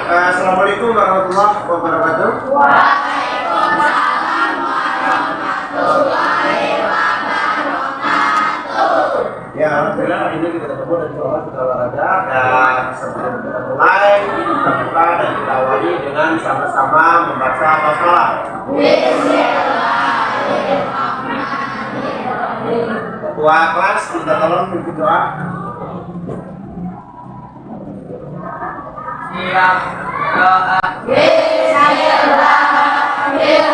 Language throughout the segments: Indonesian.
Assalamualaikum warahmatullahi wabarakatuh. Waalaikumsalam warahmatullahi wabarakatuh. Ya, alhamdulillah hari ini kita ketemu dan coba kita olahraga. Dan sebelum kita mulai, kita buka dan kita awali dengan sama-sama membaca basmalah. Bismillahirrahmanirrahim. Ketua kelas minta tolong pimpin doa. Siap doa. Bismillahirrahmanirrahim.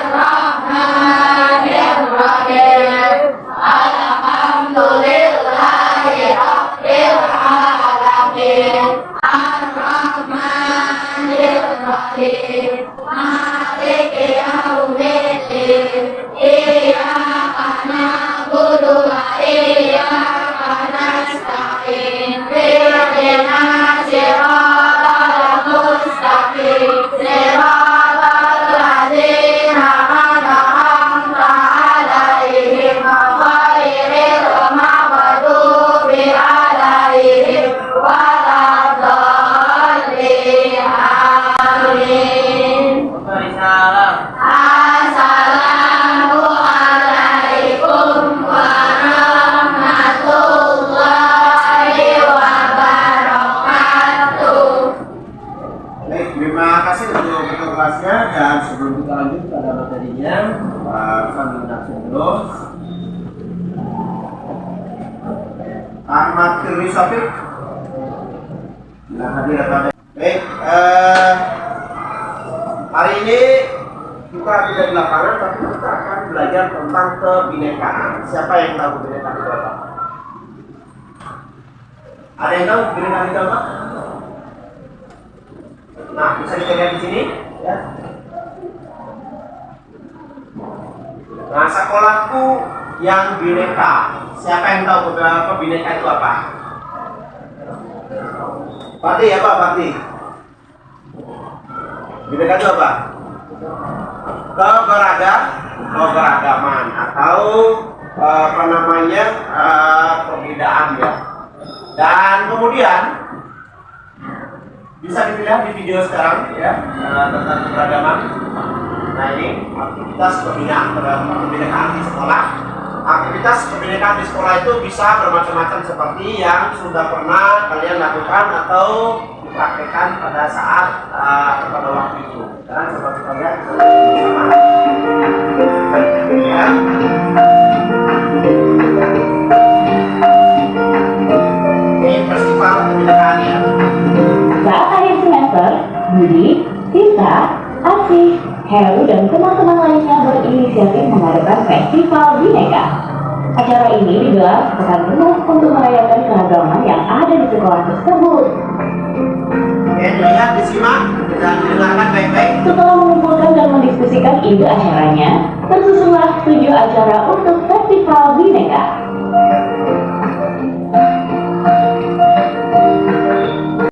Alhamdulillahi rabbil alamin. Ar-Rahmanir-Rahim. Maliki yaumiddin. Iyyaka na'budu wa iyyaka nasta'in. Ihdinas siratal mustaqim. Siratal ladzina an'amta 'alaihim ghairil maghdubi 'alaihim waladdallin. Amin. Salam. Assalamualaikum warahmatullahi wabarakatuh. Baik, terima kasih untuk ketua kelasnya. Dan sebelum kita lanjut pada materinya, kami mengaksir dulu. Ahmad Firly Syafiq. Bila hadir atau ada. Baik, hari ini kita tidak di lapangan, tapi kita akan belajar tentang kebinekaan. Siapa yang tahu kebinekaan itu apa? Ada yang tahu kebinekaan itu apa? Nah, bisa dilihat di sini, ya. Nah, sekolahku yang bineka. Siapa yang tahu bineka itu apa? Pati apa? Pati. Bineka itu apa? Keberagaman atau perbedaan, ya. Dan kemudian bisa dilihat di video sekarang, ya, tentang keberagaman. Nah, ini aktivitas kebinekaan di sekolah. Aktivitas kebinekaan di sekolah itu bisa bermacam-macam seperti yang sudah pernah kalian lakukan atau dipraktekkan pada saat pada waktu itu. Dan coba kita lihat bersama. Ya. Ini festival kebinekaan, ya. Saat akhir semester, Budi, Tita, Asih, Heru, dan teman-teman lainnya berinisiatif mengadakan Festival Bineka. Acara ini digelar sepekan penuh untuk merayakan keragaman yang ada di sekolah tersebut. Oke, dilihat, disimak, dan didengarkan baik-baik. Setelah mengumpulkan dan mendiskusikan ide acaranya, tersusunlah 7 acara untuk Festival Bineka.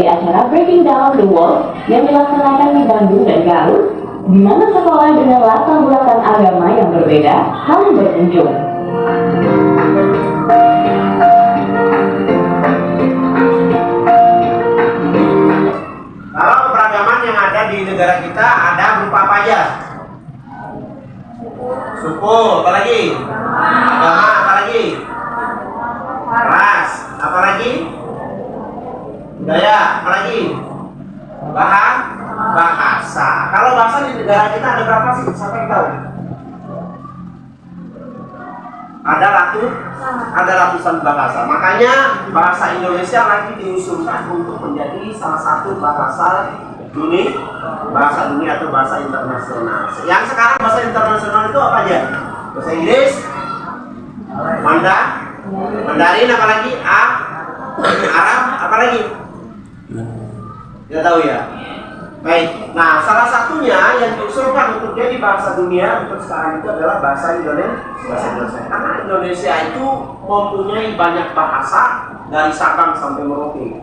Di acara Breaking Down the Wall yang dilaksanakan di Bandung dan Garut, di mana sekolah dengan latar belakang agama yang berbeda harus berkunjung. Kalau keberagaman yang ada di negara kita ada berupa apa aja? Suku, apa lagi? Agama, apa lagi? Ras, apa lagi? Budaya, apa lagi? Bahasa. Kalau bahasa di negara kita ada berapa sih? Siapa yang tahu? Ada ratusan bahasa. Makanya bahasa Indonesia lagi diusulkan untuk menjadi salah satu bahasa dunia atau bahasa internasional. Yang sekarang bahasa internasional itu apa aja? Bahasa Inggris, Mandarin, apa lagi? Arab, apa lagi? Tidak tahu, ya. Baik, nah salah satunya yang diusulkan untuk jadi bahasa dunia untuk sekarang itu adalah bahasa Indonesia. Karena Indonesia itu mempunyai banyak bahasa dari Sabang sampai Merauke.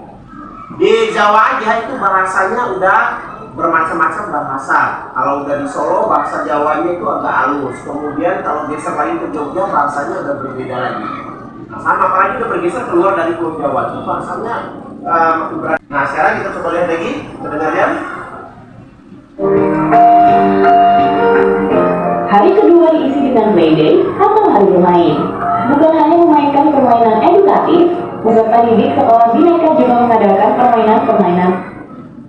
Di Jawa aja itu bahasanya udah bermacam-macam bahasa. Kalau udah di Solo bahasa Jawanya itu agak halus. Kemudian kalau geser lagi ke Jogja bahasanya udah berbeda lagi. Nah, sama apalagi udah bergeser keluar dari Pulau Jawa itu bahasanya makin berat. Nah sekarang kita coba lihat lagi, kedengaran. peserta didik sekolah Bhinneka juga mengadakan permainan-permainan.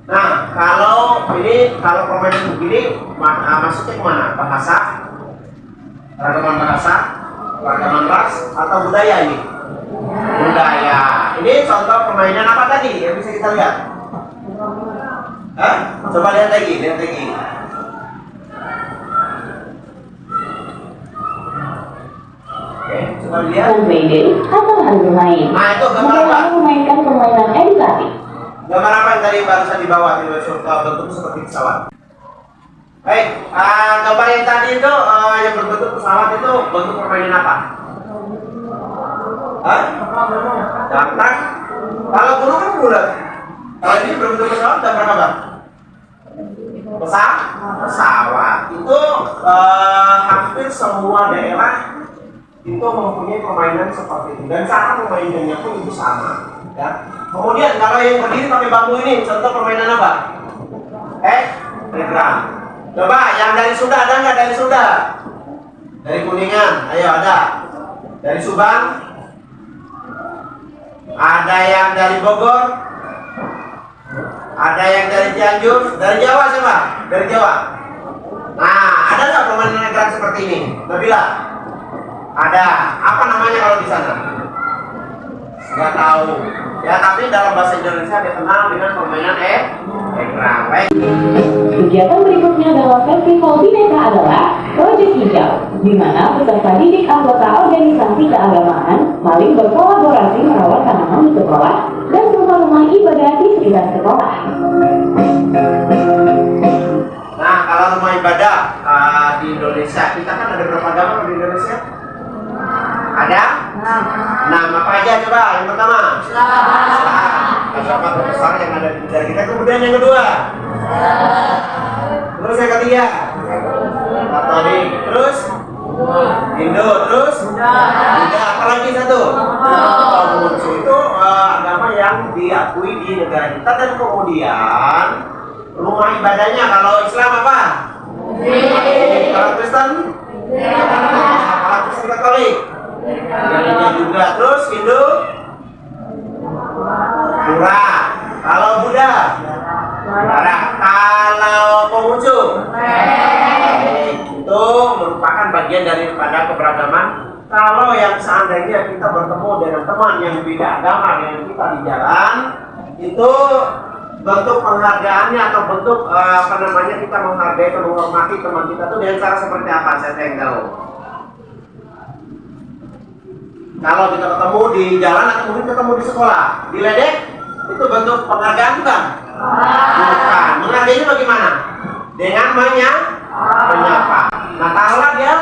Nah, kalau permainan begini, maksudnya kemana? Bahasa, ragaman bahasa, ragaman ras, atau budaya ini? Budaya. Ini contoh permainan apa tadi yang bisa kita lihat? Coba lihat lagi. Oke, coba lihat. Playday atau hari bermain. Nah, itu gambar apa? Mereka memainkan permainan edukatif. Gambar apa yang tadi barusan dibawa di bentuk seperti pesawat? Baik, gambar yang tadi itu yang berbentuk pesawat itu bentuk permainan apa? Dangkrak. Kalau gunung kan bulat. Kalau ini berbentuk pesawat dangkrak apa? Pesawat. Itu hampir semua daerah itu mempunyai permainan seperti itu dan cara permainannya pun itu sama. Ya. Kemudian kalau yang berdiri pakai bambu ini, contoh permainan apa? Egrang. Coba yang dari Sunda ada nggak dari Sunda? Dari Kuningan, ayo ada. Dari Subang? Ada yang dari Bogor? Ada yang dari Cianjur? Dari Jawa siapa? Dari Jawa. Nah, ada nggak permainan egrang seperti ini? Nabila? Ada. Apa namanya kalau di sana? Nggak tahu. Ya, tapi dalam bahasa Indonesia dikenal dengan permainan egrang. Kegiatan berikutnya dalam Festival Bhinneka adalah Project Hijau, di mana peserta didik anggota organisasi keagamaan saling berkolaborasi merawat tanaman di sekolah dan rumah-rumah ibadah di sekitar sekolah. Nah, kalau rumah ibadah di Indonesia, kita kan ada berapa agama di Indonesia? Ada? Nah, apa aja coba? Yang pertama? Islam. Agama terbesar yang ada di negara kita. Kemudian yang kedua? Terus yang ketiga? Katolik. Terus? Hindu. Terus? Buddha. Apalagi satu? Konghucu. Itu agama yang diakui di negara kita. Dan kemudian rumah ibadahnya kalau Islam apa? Kalau Kristen? Kalau Kristen Katolik? Ini juga. Terus Hindu? Pura. Kalau Buddha? Barat. Kalau Konghucu? Itu merupakan bagian daripada keberagaman. Kalau yang seandainya kita bertemu dengan teman yang beda agama dengan kita di jalan, itu bentuk penghargaannya atau bentuk kita menghargai atau menghormati teman kita itu dengan cara seperti apa? Saya ingin tahu. Kalau kita ketemu di jalan atau mungkin ketemu di sekolah, diledek, itu bentuk penghargaan bukan? Bukan. Menghargainya bagaimana? Dengan menyapa. Nah, taruhlah dia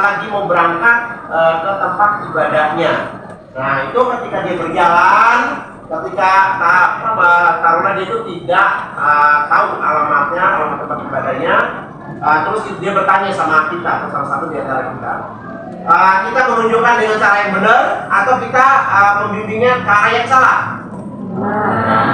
lagi mau berangkat ke tempat ibadahnya. Nah, itu ketika dia berjalan, ketika taruhlah dia itu tidak tahu alamat tempat ibadahnya, terus dia bertanya sama kita, salah satu di antara kita. Kita menunjukkan dengan cara yang benar atau kita membimbingnya ke arah yang salah?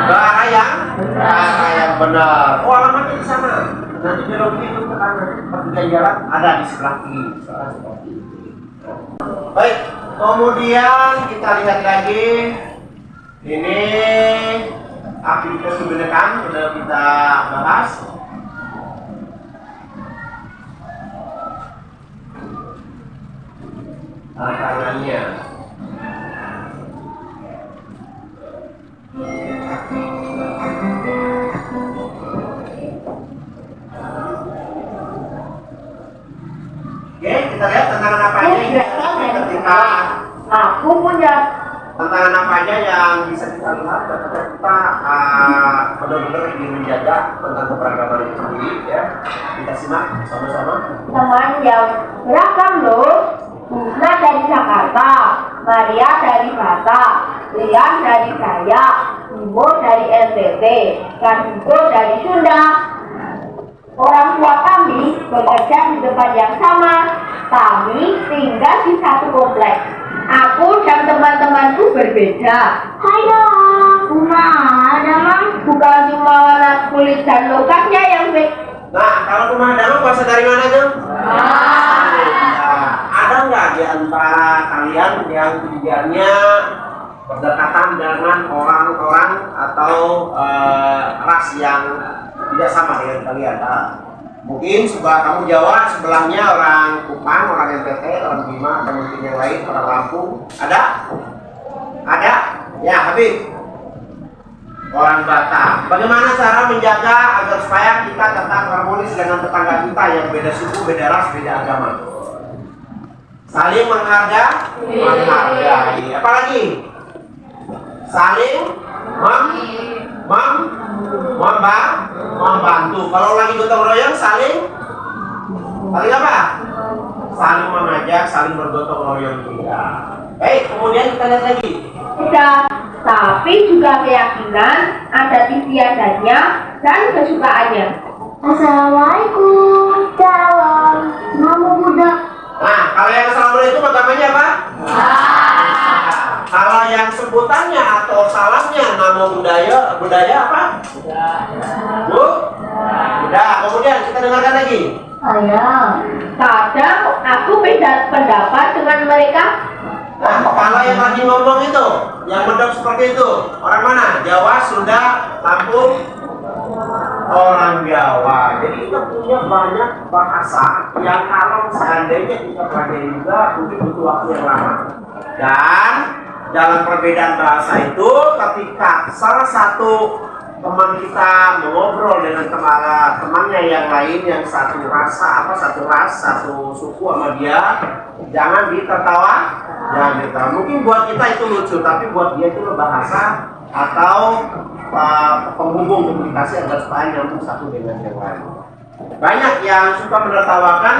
Ke arah yang benar. Oh, alamatnya di sana. Nanti belok kiri ke kanan. Pertigaan jalan ada di sebelah kiri. Seperti itu. Baik. Kemudian kita lihat lagi. Ini aktivitas kebinekaan sudah kita bahas. Tantangannya. Oke, kita lihat tantangan apa aja ketika Aku punya. tantangan apa aja yang bisa kita lihat ketika kita benar-benar ingin menjaga tentang keberagaman itu sendiri ya. Kita simak sama-sama. Teman yang beragam loh. Busna dari Jakarta, Maria dari Batak, Lian dari Dayak, Ibu dari NTT, dan Hugo dari Sunda. Orang tua kami bekerja di tempat yang sama. Kami tinggal di satu kompleks. Aku dan teman-temanku berbeda. Hai dong, ada Mam. Bukan cuma warna kulit dan logatnya yang beda. Nah, kalau rumah damang berasal dari mana tuh? Ada nggak di antara kalian yang tujuannya berdekatan dengan orang-orang atau ras yang tidak sama dengan kalian. Mungkin sebelah kamu Jawa, sebelahnya orang Kupang, orang NTT, orang Bima, atau mungkin yang lain, orang Lampung. Ada? Ada? Ya, Habib. Orang Batak. Bagaimana cara menjaga agar supaya kita tetap harmonis dengan tetangga kita yang beda suku, beda ras, beda agama? Saling menghargai. Apalagi? Saling membantu. Kalau lagi gotong royong saling apa? Saling mengajak, saling bergotong royong juga. Baik, kemudian kita lihat lagi. Sudah, tapi juga keyakinan, adat istiadatnya, dan kesukaannya. Assalamualaikum, salam, namo Buddha. Nah, kalau yang assalamualaikum agamanya apa? Kalau yang sebutannya atau salamnya nama budaya apa? Buddha. Kemudian kita dengarkan lagi. Kadang aku beda pendapat dengan mereka. Nah, kalau yang lagi ngomong itu, yang mendok seperti itu, orang mana? Jawa, Sunda, Lampung? Orang Jawa. Jadi kita punya banyak bahasa yang kalau seandainya kita pelajari juga mungkin butuh waktu yang lama. Dan dalam perbedaan bahasa itu, ketika salah satu teman kita mengobrol dengan temannya yang lain yang satu rasa, satu ras, satu suku sama dia, jangan ditertawa, jangan ditertawa. Mungkin buat kita itu lucu, tapi buat dia itu bahasa atau penghubung komunikasi agar supaya nyambung satu dengan yang lain. Banyak yang suka menertawakan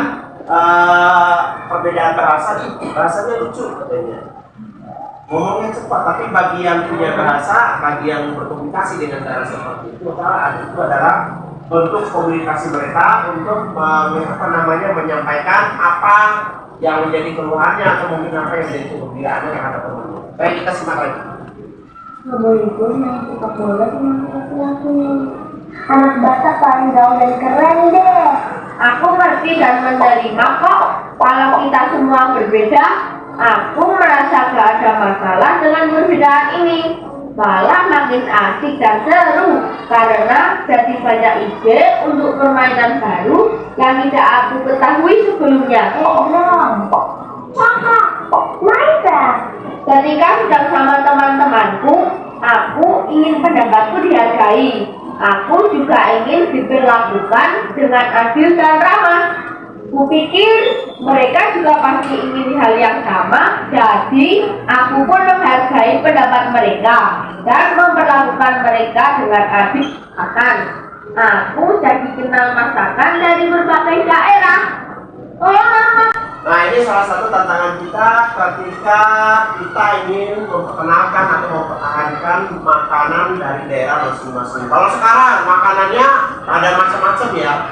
perbedaan bahasa, bahasanya lucu katanya. Ngomongnya cepat, tapi bagi yang punya bahasa, bagi yang berkomunikasi dengan cara seperti itu adalah bentuk komunikasi mereka untuk menyampaikan apa yang menjadi keluhannya atau mungkin apa yang menjadi kegembiraannya terhadap temannya. Baik, kita simak lagi. Ibu main sepak bola sama laki-laki. Anak Batak paling gaul dan keren deh. Aku ngerti dan menerima kok. Kalau kita semua berbeda, aku merasa gak ada masalah dengan perbedaan ini. Malah makin asik dan seru karena jadi banyak ide untuk permainan baru yang tidak aku ketahui sebelumnya. Minecraft. Ketika sedang sama teman-temanku, aku ingin pendapatku dihargai. Aku juga ingin diperlakukan dengan adil dan ramah. Kupikir mereka juga pasti ingin hal yang sama, jadi aku pun menghargai pendapat mereka dan memperlakukan mereka dengan adil. Aku jadi kenal masakan dari berbagai daerah. Nah, ini salah satu tantangan kita ketika kita ingin memperkenalkan atau mempertahankan makanan dari daerah masing-masing. Kalau sekarang makanannya ada macam-macam ya.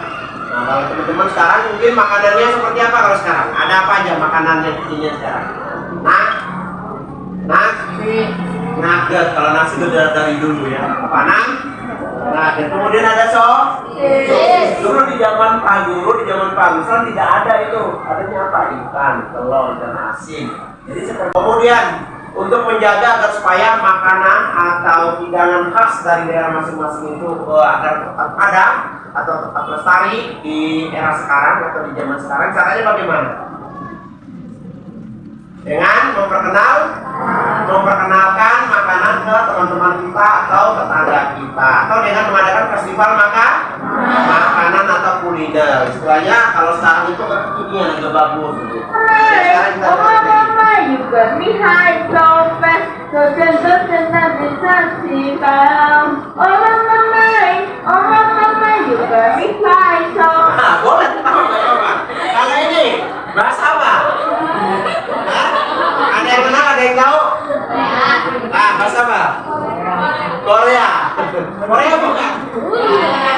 Nah, kalau teman-teman sekarang mungkin makanannya seperti apa kalau sekarang? Ada apa aja makanannya kecilnya sekarang? Nasi, nugget. Kalau nasi itu dari dulu ya. Apa Nah, dan kemudian ada sosis. Dulu di zaman Pak Guru, sekarang tidak ada itu. Adanya apa? Ikan, telur, dan asin. Jadi seperti kemudian untuk menjaga agar supaya makanan atau hidangan khas dari daerah masing-masing itu agar tetap ada atau tetap lestari di era sekarang atau di zaman sekarang, caranya bagaimana? Dengan memperkenalkan makanan ke teman-teman kita atau tetangga kita, atau dengan mengadakan festival makanan atau kuliner. Istilahnya kalau sekarang itu kan ini yang juga bagus. Mama, you got me high so fast, so not bisa sih bang. Mama, you got me high so. Boleh tahu nggak Pak? Kalau ini bahasa apa? Ada yang kenal, ada yang tahu? Bahasa apa? Korea. Korea bukan?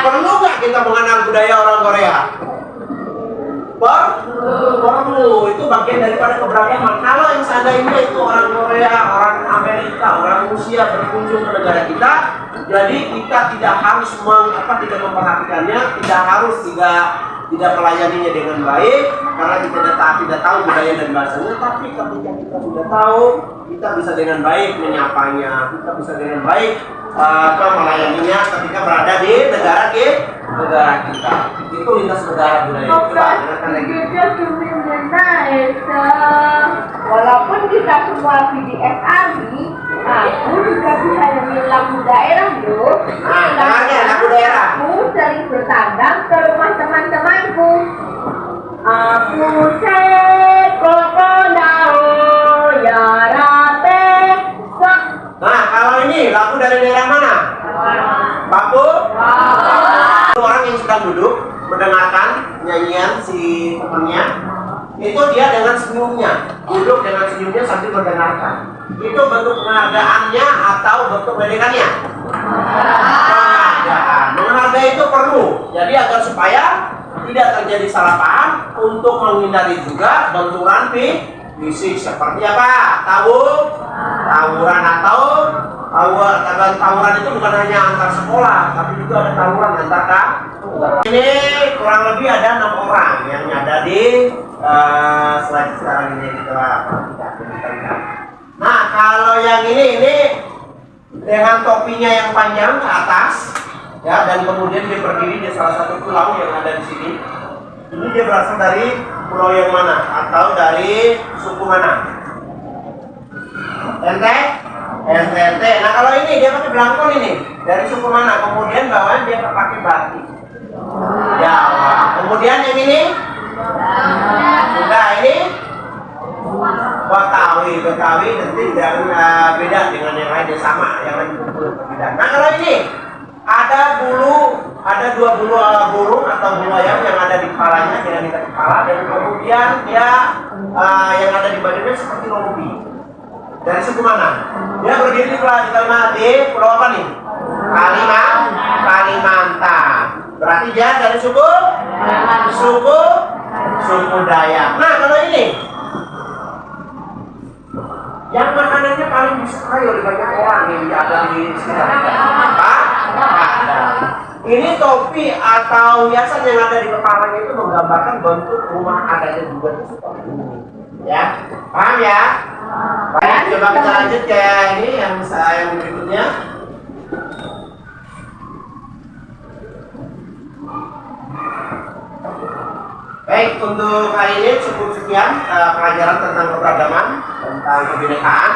Perlu nggak kita mengenal budaya orang Korea? Perlu. Itu bagian daripada keberagaman. Kalau yang seandainya itu orang Korea, orang Amerika, orang Rusia berkunjung ke negara kita, jadi kita tidak harus tidak memperhatikannya, tidak harus tidak melayaninya dengan baik karena kita tidak tahu budaya dan bahasanya. Tapi ketika kita sudah tahu, kita bisa dengan baik menyapanya, kita bisa dengan baik melayaninya ketika berada di negara kita. Itu lintas negara budaya. Coba dengarkan lagi. Walaupun kita semua VDS Army, aku juga bisa nyanyi lagu daerah loh. Nah, dengarnya lagu daerah. Aku sering bertandang ke rumah teman-temanku. Aku sekokonao ya rape. Nah, kalau ini lagu dari daerah mana? Papua. Orang yang sedang duduk mendengarkan nyanyian si temannya, itu dia dengan senyumnya, duduk dengan senyumnya sambil mendengarkan. Itu bentuk penghargaannya atau bentuk pendidikannya? Penghargaan. Menghargai itu perlu. Jadi agar supaya tidak terjadi salah paham, untuk menghindari juga benturan fisik seperti apa? Tawuran atau tawuran itu bukan hanya antar sekolah, tapi juga ada tawuran antar ini. Kurang lebih ada 6 orang yang ada di slide sekarang ini kita perhatikan. Nah, kalau yang ini dengan topinya yang panjang ke atas, ya, dan kemudian dia berdiri di salah satu pulau yang ada di sini. Ini dia berasal dari pulau yang mana atau dari suku mana? NTT. Nah, kalau ini dia pakai belangkon ini dari suku mana? Kemudian bawahnya dia pakai batik. Jawa. Kemudian yang ini? Sudah ini? Betawi tentu tidak beda dengan yang lain, sama, yang lain berbeda. Nah, kalau ini ada dua bulu burung atau bulu ayam yang ada di kepalanya, dengan ikat kepala, dan kemudian dia yang ada di badannya seperti rompi. Dari suku mana? Dia berdiri di pulau apa nih? Kalimantan. Berarti dia dari suku Dayak. Nah, kalau ini yang makanannya paling disukai oleh banyak orang yang ada di sekitar kita. Apa? Ini topi atau hiasan yang ada di kepalanya itu menggambarkan bentuk rumah adatnya juga seperti ini. Ya, paham ya? Baik, coba kita lanjut ke ini yang berikutnya. Baik, untuk hari ini cukup sekian pelajaran tentang keberagaman, tentang kebinekaan.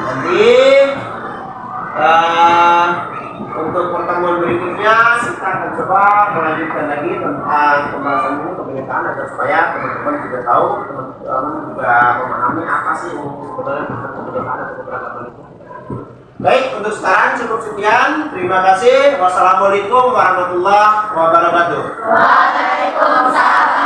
Nanti untuk pertemuan berikutnya kita akan coba melanjutkan lagi tentang pembahasan ini kebinekaan, agar supaya teman-teman juga tahu, teman-teman juga memahami apa sih sebenarnya tentang kebinekaan atau keberagaman itu. Baik, untuk sekarang cukup sekian. Terima kasih. Wassalamualaikum warahmatullahi wabarakatuh. Waalaikumsalam.